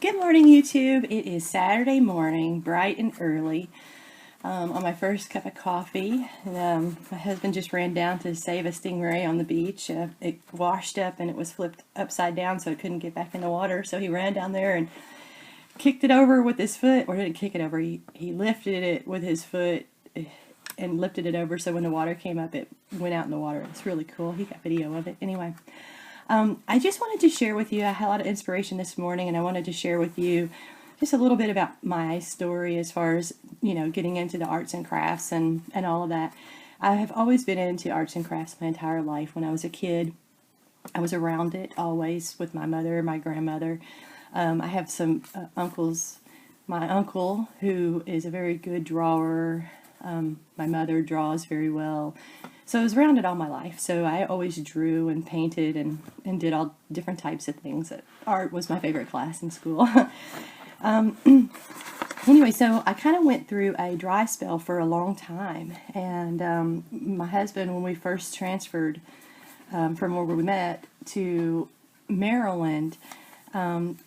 Good morning, YouTube. It is Saturday morning, bright and early, on my first cup of coffee. And, my husband just ran down to save a stingray on the beach. It washed up and it was flipped upside down, so it couldn't get back in the water. So he ran down there and kicked it over with his foot, or didn't kick it over. He lifted it with his foot and lifted it over, so when the water came up, it went out in the water. It's really cool. He got video of it. Anyway. I just wanted to share with you, I had a lot of inspiration this morning, and I wanted to share with you just a little bit about my story as far as, getting into the arts and crafts and all of that. I have always been into arts and crafts my entire life. When I was a kid, I was around it always with my mother, my grandmother. I have some uncles. My uncle, who is a very good drawer, my mother draws very well. So I was around it all my life. So I always drew and painted and did all different types of things. Art was my favorite class in school. Anyway, so I kind of went through a dry spell for a long time. And my husband, when we first transferred from where we met to Maryland,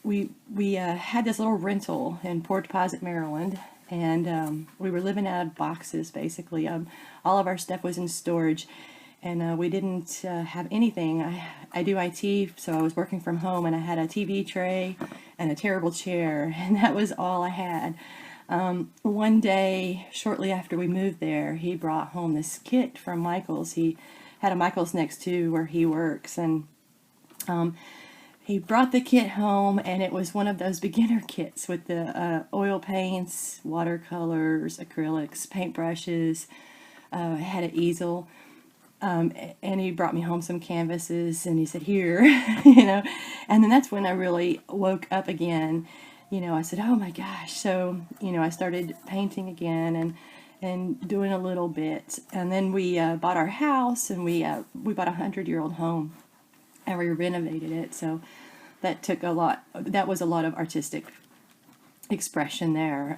we had this little rental in Port Deposit, Maryland. And we were living out of boxes, basically. All of our stuff was in storage, and we didn't have anything. I do IT, so I was working from home, and I had a TV tray and a terrible chair, and that was all I had. One day, shortly after we moved there, he brought home this kit from Michael's. He had a Michael's next to where he works, and he brought the kit home, and it was one of those beginner kits with the oil paints, watercolors, acrylics, paintbrushes. It had an easel, and he brought me home some canvases, and he said, "Here," And then that's when I really woke up again. I said, "Oh my gosh!" So I started painting again and doing a little bit, and then we bought our house, and we bought a 100-year-old home. And we renovated it, so that took a lot. That was a lot of artistic expression there.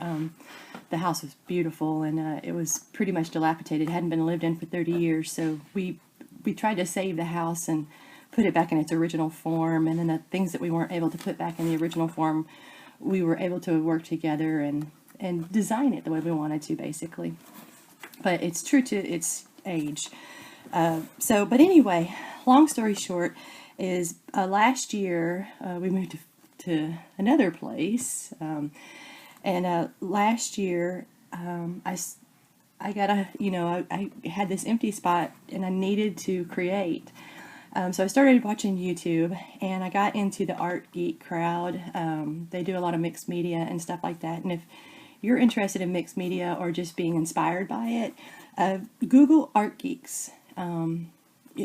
The house was beautiful, and it was pretty much dilapidated. It hadn't been lived in for 30 years, so we tried to save the house and put it back in its original form. And then the things that we weren't able to put back in the original form, we were able to work together and design it the way we wanted to, basically. But it's true to its age. But anyway, long story short, is last year we moved to another place, and last year I got I had this empty spot, and I needed to create. So I started watching YouTube, and I got into the Art Geek crowd. They do a lot of mixed media and stuff like that, and if you're interested in mixed media or just being inspired by it, Google Art Geeks.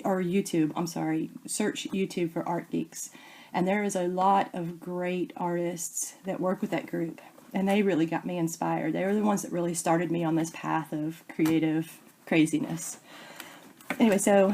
Or YouTube, I'm sorry, search YouTube for Art Geeks. And there is a lot of great artists that work with that group. And they really got me inspired. They were the ones that really started me on this path of creative craziness. Anyway, so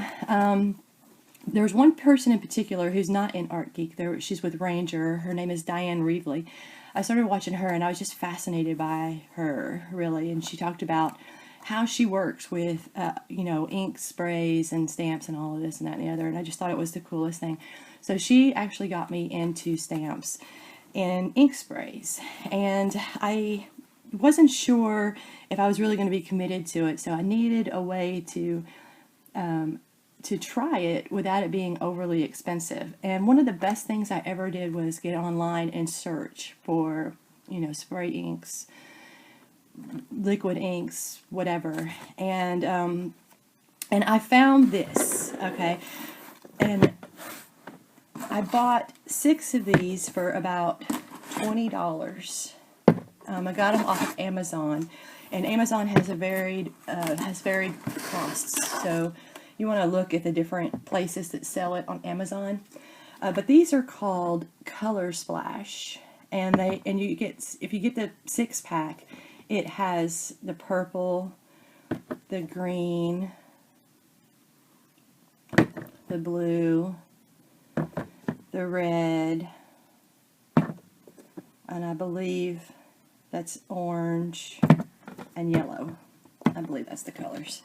there's one person in particular who's not in Art Geek. She's with Ranger. Her name is Dyan Reaveley. I started watching her, and I was just fascinated by her, really. And she talked about how she works with, ink sprays and stamps and all of this and that and the other. And I just thought it was the coolest thing. So she actually got me into stamps and ink sprays. And I wasn't sure if I was really going to be committed to it. So I needed a way to try it without it being overly expensive. And one of the best things I ever did was get online and search for, spray inks, liquid inks, whatever, and I found this, okay, and I bought 6 of these for about $20. I got them off of Amazon, and Amazon has varied costs, so you want to look at the different places that sell it on Amazon. But these are called Color Splash, and you get, if you get the 6-pack, it has the purple, the green, the blue, the red, and I believe that's orange and yellow. I believe that's the colors.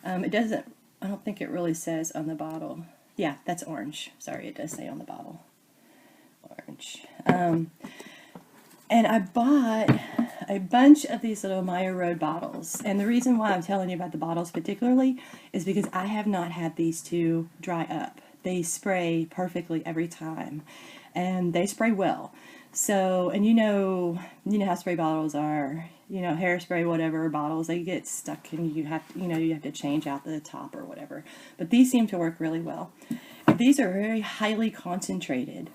It doesn't, I don't think it really says on the bottle. Yeah, that's orange. Sorry, it does say on the bottle. Orange. And I bought a bunch of these little Maya Road bottles. And the reason why I'm telling you about the bottles particularly is because I have not had these two dry up. They spray perfectly every time, and they spray well. So, and you know how spray bottles are. You know, hairspray, whatever bottles, they get stuck, and you have to change out the top or whatever. But these seem to work really well. And these are very highly concentrated,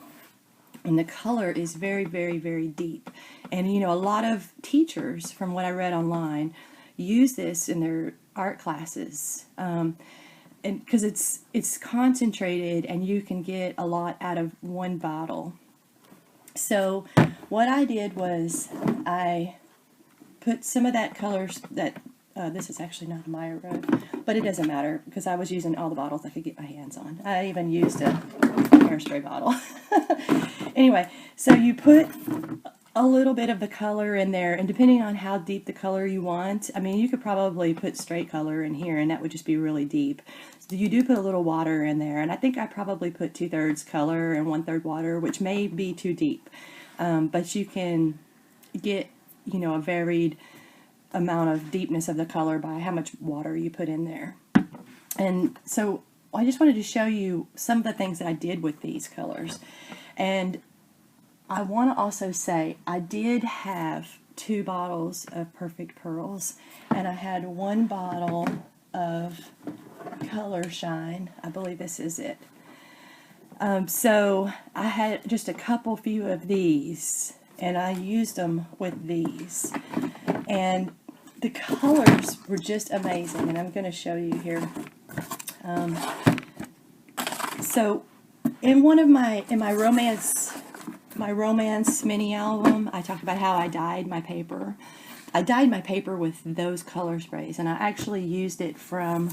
and the color is very, very, very deep. And you know, a lot of teachers, from what I read online, use this in their art classes, and because it's concentrated, and you can get a lot out of one bottle. So what I did was I put some of that colors that this is actually not a Maya Road, but it doesn't matter because I was using all the bottles I could get my hands on. I even used a hairspray bottle. Anyway, so you put a little bit of the color in there, and depending on how deep the color you want, I mean, you could probably put straight color in here, and that would just be really deep. So you do put a little water in there, and I think I probably put 2/3 color and 1/3 water, which may be too deep, but you can get, you know, a varied amount of deepness of the color by how much water you put in there. And so I just wanted to show you some of the things that I did with these colors. And I want to also say I did have 2 bottles of Perfect Pearls, and I had 1 bottle of Color Shine. I believe this is it. So I had just a few of these, and I used them with these. And the colors were just amazing, and I'm going to show you here. So in my romance mini album, I talked about how I dyed my paper. I dyed my paper with those color sprays, and I actually used it from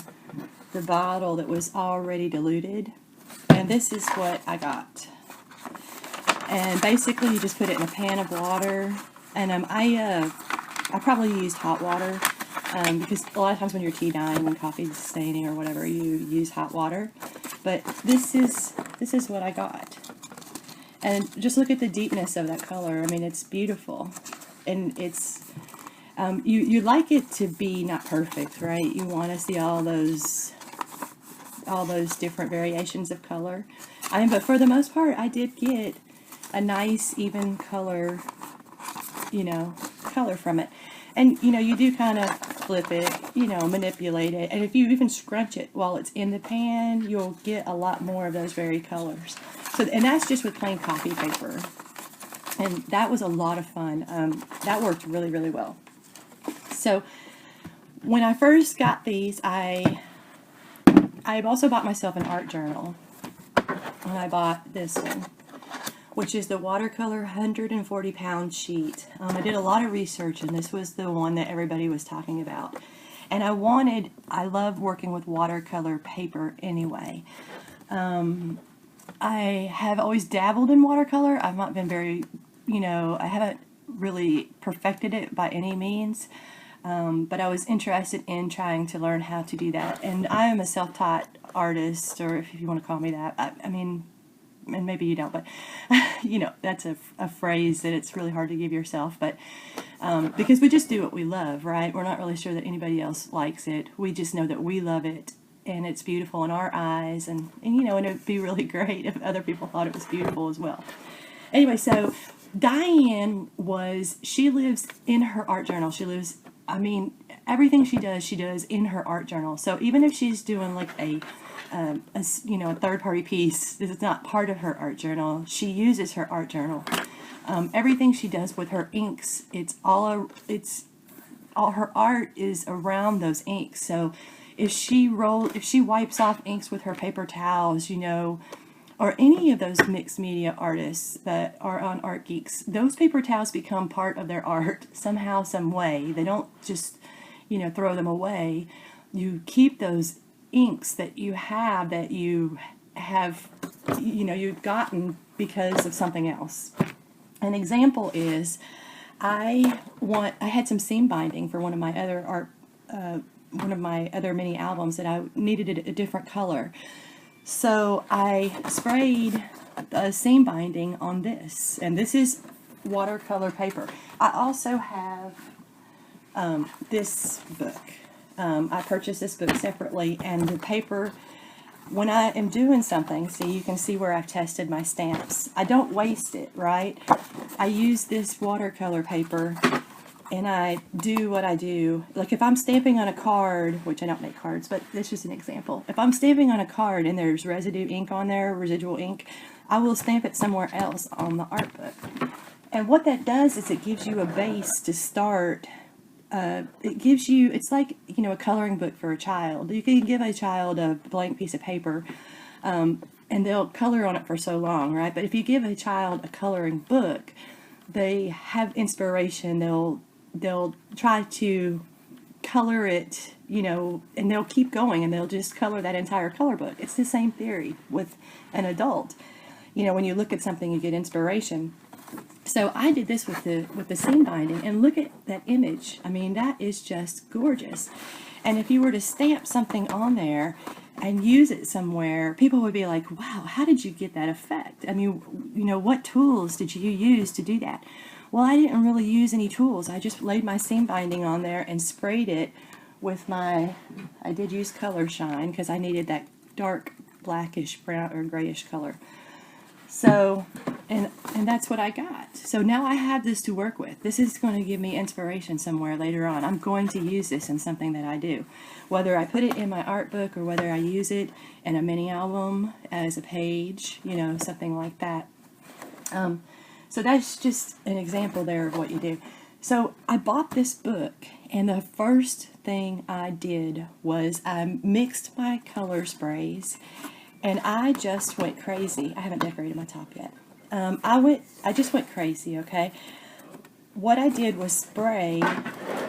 the bottle that was already diluted. And this is what I got. And basically, you just put it in a pan of water. And I probably used hot water because a lot of times when you're tea dyeing, when coffee's staining or whatever, you use hot water. But this is what I got. And just look at the deepness of that color. I mean, it's beautiful, and it's you like it to be not perfect, right? You want to see all those different variations of color. But for the most part, I did get a nice even color, color from it. And you do kind of flip it, manipulate it, and if you even scrunch it while it's in the pan, you'll get a lot more of those varied colors. So, and that's just with plain copy paper, and that was a lot of fun. That worked really, really well. So when I first got these, I also bought myself an art journal, and I bought this one, which is the watercolor 140-pound sheet. I did a lot of research, and this was the one that everybody was talking about. And I love working with watercolor paper anyway. I have always dabbled in watercolor. I've not been very, I haven't really perfected it by any means. But I was interested in trying to learn how to do that. And I am a self-taught artist, or if you want to call me that. I mean, and maybe you don't, but that's a phrase that it's really hard to give yourself, but because we just do what we love, right? We're not really sure that anybody else likes it. We just know that we love it, and it's beautiful in our eyes, and it would be really great if other people thought it was beautiful as well. Anyway, so Dyan she lives in her art journal. Everything she does in her art journal. So even if she's doing like a third-party piece that is not part of her art journal, she uses her art journal. Everything she does with her inks, all her art is around those inks. So if she wipes off inks with her paper towels, or any of those mixed media artists that are on ArtGeeks, those paper towels become part of their art somehow, some way. They don't just, throw them away. You keep those inks that you have you've gotten because of something else. An example is I had some seam binding for one of my other mini albums that I needed a different color. So I sprayed a seam binding on this, and this is watercolor paper. I also have this book. I purchased this book separately, and the paper, when I am doing something, see, you can see where I've tested my stamps. I don't waste it, right? I use this watercolor paper, and I do what I do. Like if I'm stamping on a card, which I don't make cards, but this is an example. If I'm stamping on a card and there's residue ink on there, residual ink, I will stamp it somewhere else on the art book. And what that does is it gives you a base to start. It gives you, it's like, you know, a coloring book for a child. You can give a child a blank piece of paper, and they'll color on it for so long, right? But if you give a child a coloring book, they have inspiration. They'll try to color it, you know, and they'll keep going, and they'll just color that entire color book. It's the same theory with an adult. You know, when you look at something, you get inspiration. So I did this with the seam binding, and look at that image. I mean, that is just gorgeous. And if you were to stamp something on there and use it somewhere, people would be like, wow, how did you get that effect? I mean, you know, what tools did you use to do that? Well, I didn't really use any tools. I just laid my seam binding on there and sprayed it with I did use Color Shine because I needed that dark blackish brown or grayish color. So, and that's what I got. So now I have this to work with. This is going to give me inspiration somewhere later on. I'm going to use this in something that I do. Whether I put it in my art book or whether I use it in a mini album as a page, you know, something like that. So that's just an example there of what you do. So I bought this book, and the first thing I did was I mixed my color sprays, and I just went crazy. I haven't decorated my top yet. I just went crazy, okay? What I did was spray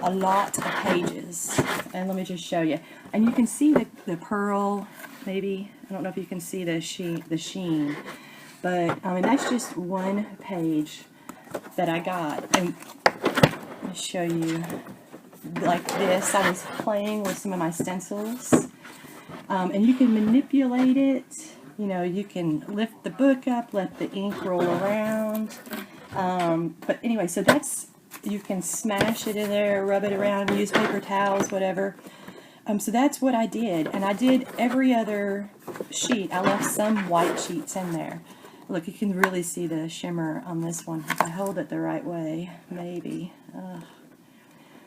a lot of pages, and let me just show you. And you can see the pearl, maybe. I don't know if you can see the sheen, but I mean, that's just one page that I got. And let me show you like this. I was playing with some of my stencils. And you can manipulate it, you know, you can lift the book up, let the ink roll around. But anyway, so that's, you can smash it in there, rub it around, use paper towels, whatever. So that's what I did. And I did every other sheet. I left some white sheets in there. Look, you can really see the shimmer on this one. If I hold it the right way, maybe.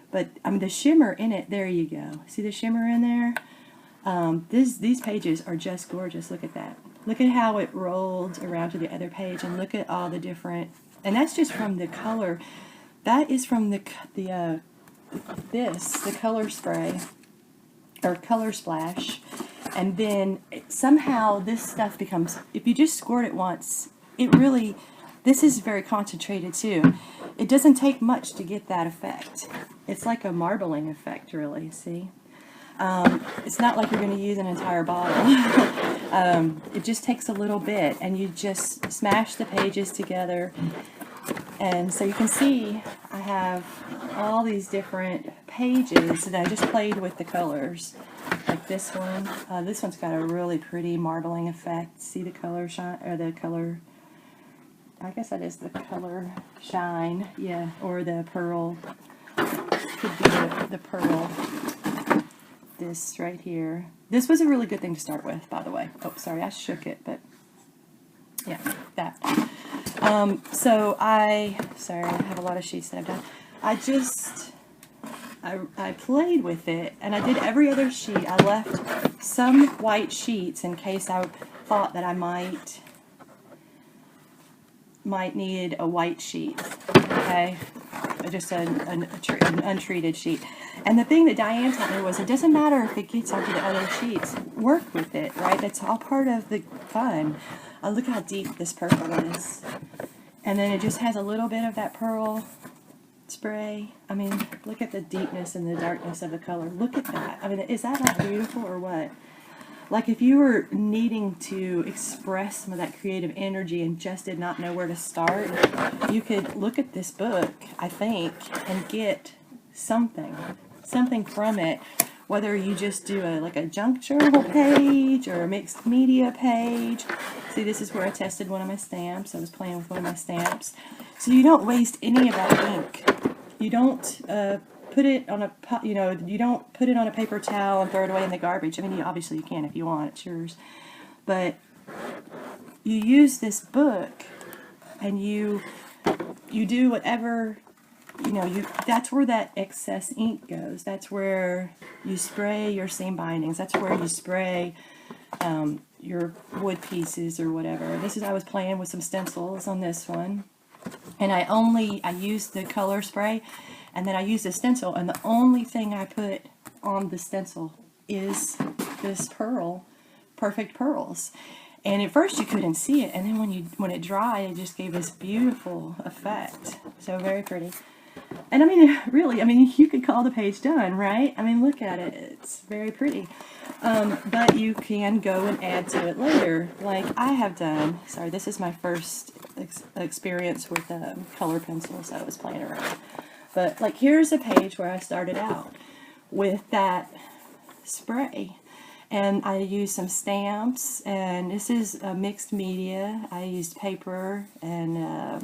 But I mean, the shimmer in it, there you go. See the shimmer in there? These pages are just gorgeous. Look at that. Look at how it rolled around to the other page, and look at all the different, and that's just from the color. That is from the color spray, or color splash, and then somehow this stuff becomes, if you just squirt it once, it really, this is very concentrated too. It doesn't take much to get that effect. It's like a marbling effect, really, see? It's not like you're going to use an entire bottle. It just takes a little bit, and you just smash the pages together. And so you can see I have all these different pages that I just played with the colors. Like this one. This one's got a really pretty marbling effect. See the color shine, or the color, I guess that is the color shine, yeah, or the pearl. Could be the pearl. This right here. This was a really good thing to start with, by the way. Oh, sorry, I shook it, but yeah, that. So sorry, I have a lot of sheets that I've done. I played with it, and I did every other sheet. I left some white sheets in case I thought that I might need a white sheet, okay? Just an untreated sheet. And the thing that Dyan taught me was, it doesn't matter if it gets onto the other sheets. Work with it, right? That's all part of the fun. Look how deep this purple is. And then it just has a little bit of that pearl spray. I mean, look at the deepness and the darkness of the color. Look at that. I mean, is that not beautiful or what? Like if you were needing to express some of that creative energy and just did not know where to start, you could look at this book, I think, and get something from it. Whether you just do like a junk journal page or a mixed media page. See, this is where I tested one of my stamps. I was playing with one of my stamps. So you don't waste any of that ink. You don't put it on a, you don't put it on a paper towel and throw it away in the garbage. I mean, obviously you can if you want, it's yours. But you use this book and you do whatever, that's where that excess ink goes. That's where you spray your seam bindings. That's where you spray your wood pieces or whatever. I was playing with some stencils on this one. And I used the color spray, and then I used a stencil, and the only thing I put on the stencil is this pearl, Perfect Pearls. And at first you couldn't see it, and then when it dried, it just gave this beautiful effect. So very pretty. And I mean, really, you could call the page done, right? I mean, look at it. It's very pretty. But you can go and add to it later, like I have done. Sorry, this is my first experience with color pencils. I was playing around. But like, here's a page where I started out with that spray. And I used some stamps, and this is a mixed media. I used paper, and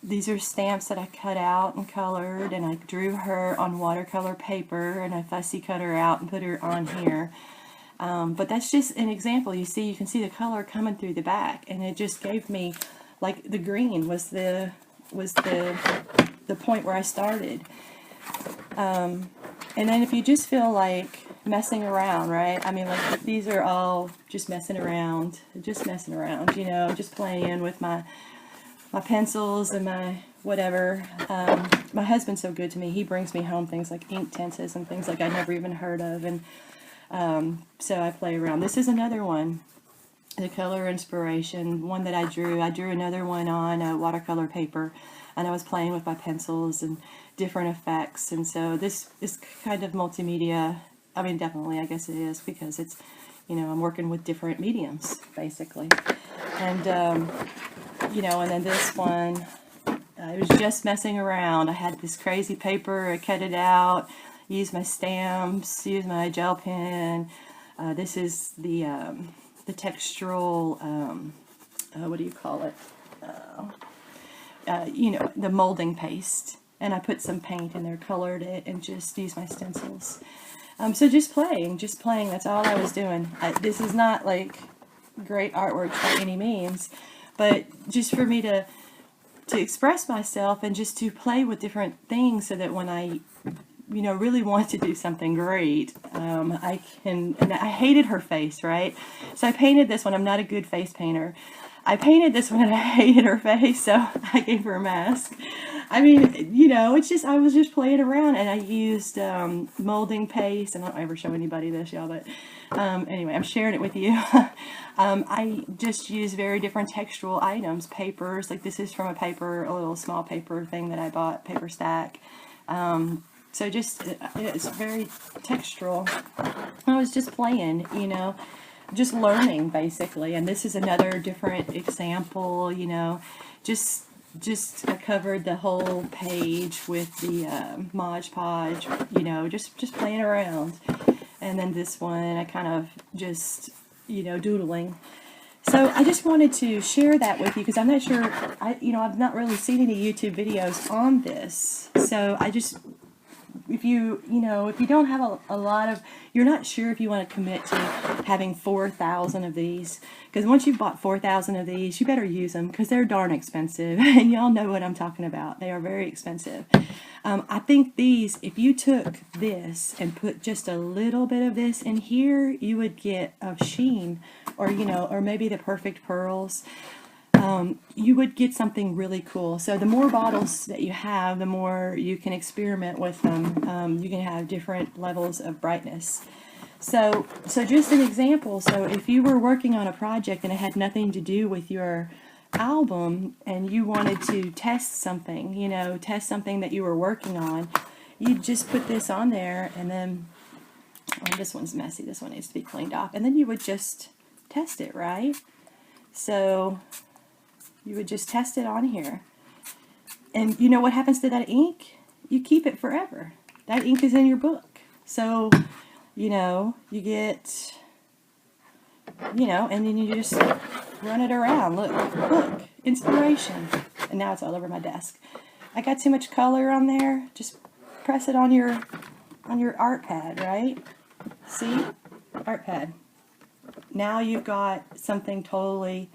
these are stamps that I cut out and colored, and I drew her on watercolor paper, and I fussy cut her out and put her on here. But that's just an example. You can see the color coming through the back, and it just gave me, like, the green was the point where I started. And then if you just feel like messing around, right? I mean, like, these are all just messing around, just playing with my pencils and my whatever. My husband's so good to me. He brings me home things like ink tints and things like I'd never even heard of, and so I play around. This is another one, the color inspiration, one that I drew. I drew another one on watercolor paper, and I was playing with my pencils and different effects. And so this is kind of multimedia. I mean, definitely, I guess it is, because it's, I'm working with different mediums, basically. And, and then this one, I was just messing around. I had this crazy paper, I cut it out, used my stamps, used my gel pen. This is the textural, what do you call it? The molding paste. And I put some paint in there, colored it, and just used my stencils. So just playing, that's all I was doing. This is not like great artwork by any means, but just for me to express myself and just to play with different things, so that when I, really want to do something great, I can. And I hated her face, right? So I painted this one. I'm not a good face painter. I painted this one and I hated her face, so I gave her a mask. I mean, it's just, I was just playing around, and I used molding paste. I don't ever show anybody this, y'all, but anyway, I'm sharing it with you. I just use very different textural items, papers, like this is from a little small paper thing that I bought, paper stack. So just, it's very textural. I was just playing, just learning, basically. And this is another different example, just I covered the whole page with the Mod Podge, just playing around. And then this one, I kind of just, doodling. So I just wanted to share that with you, because I'm not sure, I've not really seen any YouTube videos on this. So I just, if you don't have a lot of, you're not sure if you want to commit to having 4,000 of these, because once you've bought 4,000 of these, you better use them, because they're darn expensive, and y'all know what I'm talking about. They are very expensive. I think these, if you took this and put just a little bit of this in here, you would get a sheen, or or maybe the Perfect Pearls. You would get something really cool. So the more bottles that you have, the more you can experiment with them. You can have different levels of brightness. So just an example. So if you were working on a project and it had nothing to do with your album, and you wanted to test something, test something that you were working on, you'd just put this on there, and then, this one's messy. This one needs to be cleaned off. And then you would just test it, right? So you would just test it on here. And you know what happens to that ink? You keep it forever. That ink is in your book. So, you get, and then you just run it around. Look, inspiration. and now it's all over my desk. I got too much color on there. Just press it on your art pad, right? See? Art pad. Now you've got something totally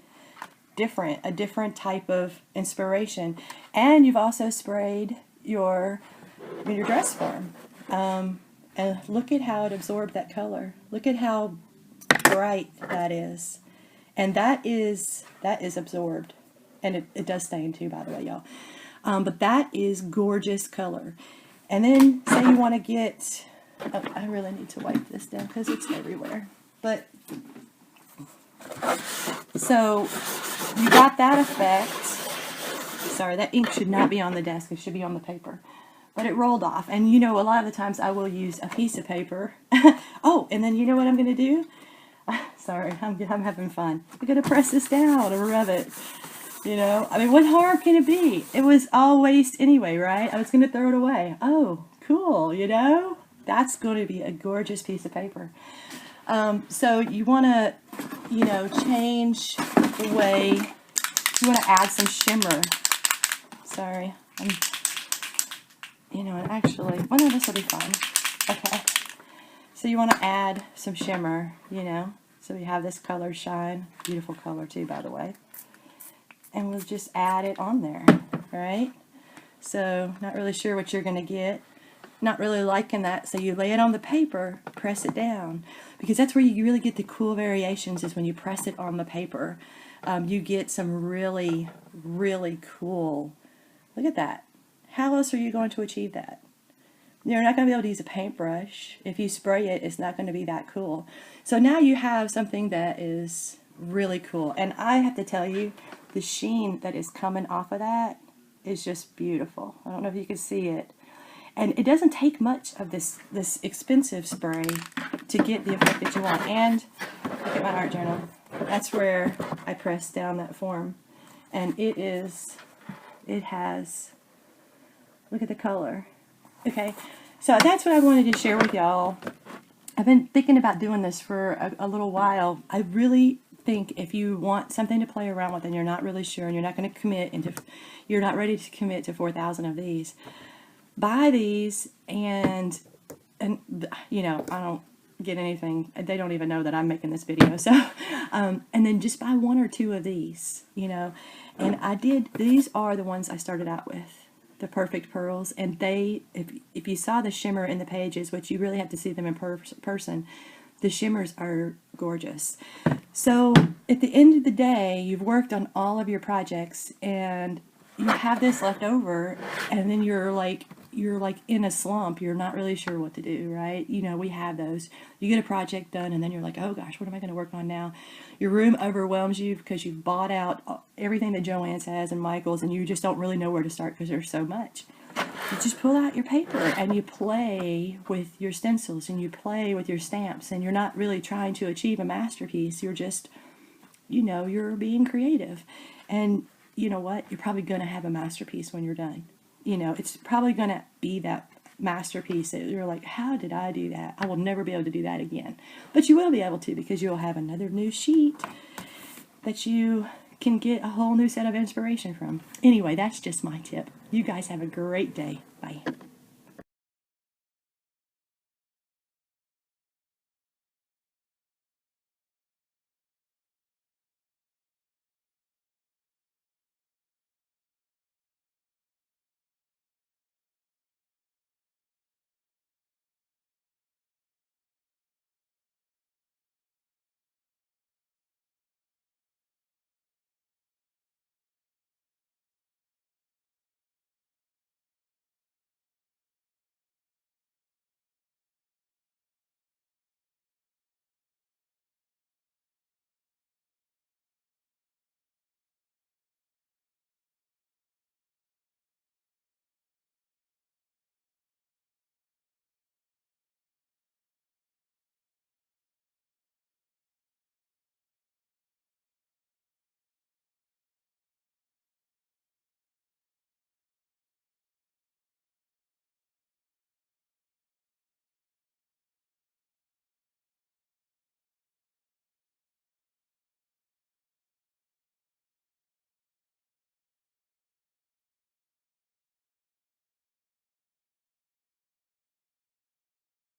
different, a different type of inspiration. And you've also sprayed your dress form. And look at how it absorbed that color. Look at how bright that is. And that is absorbed. And it does stain too, by the way, y'all. But that is gorgeous color. And then say you want to get, oh, I really need to wipe this down because it's everywhere. But, so you got that effect. Sorry, that ink should not be on the desk. It should be on the paper. But it rolled off. And you know, a lot of the times I will use a piece of paper. Oh, and then you know what I'm going to do? Sorry, I'm having fun. I'm going to press this down or rub it. You know, I mean, what harm can it be? It was all waste anyway, right? I was going to throw it away. Oh, cool, you know? That's going to be a gorgeous piece of paper. So you want to, you know, change the way, you want to add some shimmer. Sorry, you know, and actually, well, no, this will be fun. Okay. So you want to add some shimmer, you know. So we have this color shine. Beautiful color too, by the way. And we'll just add it on there, right? So not really sure what you're going to get. Not really liking that. So you lay it on the paper, press it down. Because that's where you really get the cool variations, is when you press it on the paper. You get some really, really cool. Look at that. How else are you going to achieve that? You're not going to be able to use a paintbrush. If you spray it, it's not going to be that cool. So now you have something that is really cool. And I have to tell you, the sheen that is coming off of that is just beautiful. I don't know if you can see it. And it doesn't take much of this expensive spray to get the effect that you want. And look at my art journal. That's where I press down that form. And it has, look at the color. Okay, so that's what I wanted to share with y'all. I've been thinking about doing this for a little while. I really think if you want something to play around with and you're not really sure and you're not going to commit you're not ready to commit to 4,000 of these, buy these and you know, I don't get anything. They don't even know that I'm making this video. So and then just buy 1 or 2 of these, you know. And these are the ones I started out with, the Perfect Pearls, and if you saw the shimmer in the pages, which you really have to see them in person, the shimmers are gorgeous. So at the end of the day, you've worked on all of your projects and you have this left over, and then you're like in a slump. You're not really sure what to do, right? You know, we have those. You get a project done and then you're like, oh gosh, what am I going to work on now? Your room overwhelms you because you've bought out everything that Joann's has and Michael's, and you just don't really know where to start because there's so much. You just pull out your paper and you play with your stencils and you play with your stamps, and you're not really trying to achieve a masterpiece. You're just, you know, you're being creative. And you know what? You're probably going to have a masterpiece when you're done. You know, it's probably going to be that masterpiece that you're like, how did I do that? I will never be able to do that again. But you will be able to, because you'll have another new sheet that you can get a whole new set of inspiration from. Anyway, that's just my tip. You guys have a great day. Bye.